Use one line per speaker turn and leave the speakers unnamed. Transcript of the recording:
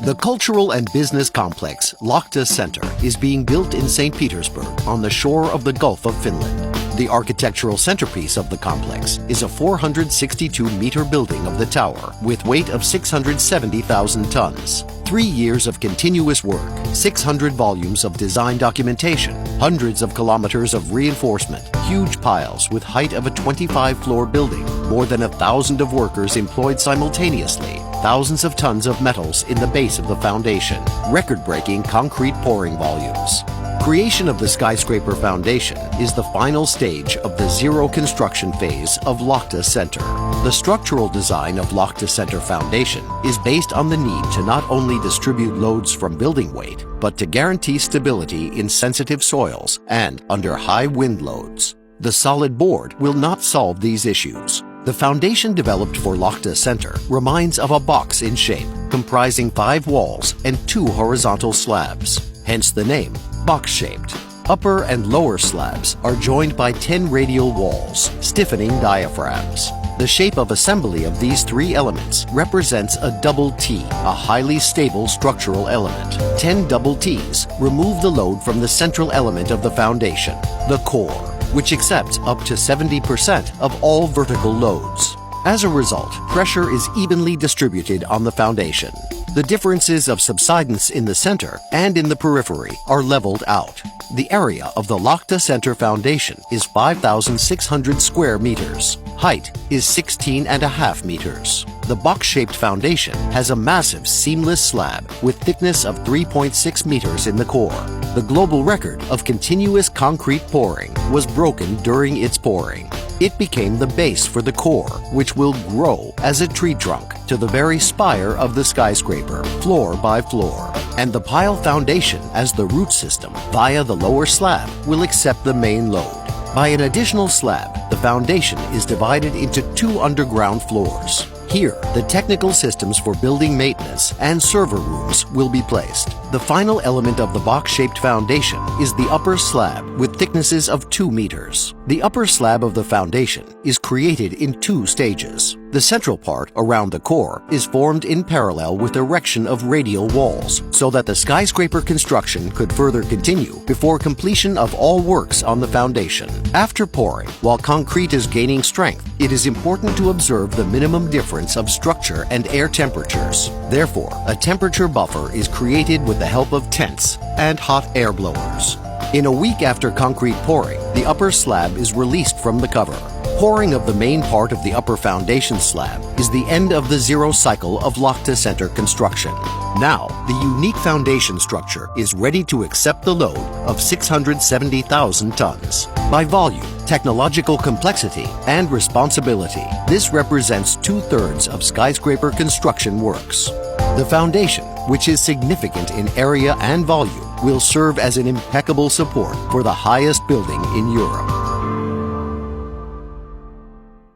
The cultural and business complex Lakhta Center is being built in St. Petersburg on the shore of the Gulf of Finland. The architectural centerpiece of the complex is a 462-meter building of the tower with weight of 670,000 tons. 3 years of continuous work, 600 volumes of design documentation, hundreds of kilometers of reinforcement, huge piles with height of a 25-floor building, more than 1,000 of workers employed simultaneously, thousands of tons of metals in the base of the foundation, record-breaking concrete pouring volumes. Creation of the skyscraper foundation is the final stage of the zero construction phase of Lakhta Center. The structural design of Lakhta Center foundation is based on the need to not only distribute loads from building weight, but to guarantee stability in sensitive soils and under high wind loads. The solid board will not solve these issues. The foundation developed for Lakhta Center reminds of a box in shape, comprising 5 walls and 2 horizontal slabs. Hence the name, box-shaped. Upper and lower slabs are joined by 10 radial walls, stiffening diaphragms. The shape of assembly of these 3 elements represents a double T, a highly stable structural element. 10 double Ts remove the load from the central element of the foundation, the core, which accepts up to 70% of all vertical loads. As a result, pressure is evenly distributed on the foundation. The differences of subsidence in the center and in the periphery are leveled out. The area of the Lakhta Center foundation is 5,600 square meters. Height is 16.5 meters. The box-shaped foundation has a massive seamless slab with thickness of 3.6 meters in the core. The global record of continuous concrete pouring was broken during its pouring. It became the base for the core, which will grow as a tree trunk to the very spire of the skyscraper, floor by floor. And the pile foundation as the root system via the lower slab will accept the main load. By an additional slab, the foundation is divided into 2 underground floors. Here, the technical systems for building maintenance and server rooms will be placed. The final element of the box-shaped foundation is the upper slab with thicknesses of 2 meters. The upper slab of the foundation is created in 2 stages. The central part around the core is formed in parallel with erection of radial walls so that the skyscraper construction could further continue before completion of all works on the foundation. After pouring, while concrete is gaining strength, it is important to observe the minimum difference of structure and air temperatures. Therefore, a temperature buffer is created with the help of tents and hot air blowers. In a week after concrete pouring, the upper slab is released from the cover. Pouring of the main part of the upper foundation slab is the end of the zero cycle of Lakhta Center construction. Now, the unique foundation structure is ready to accept the load of 670,000 tons. By volume, technological complexity, and responsibility, this represents 2/3 of skyscraper construction works. The foundation, which is significant in area and volume, will serve as an impeccable support for the highest building in Europe.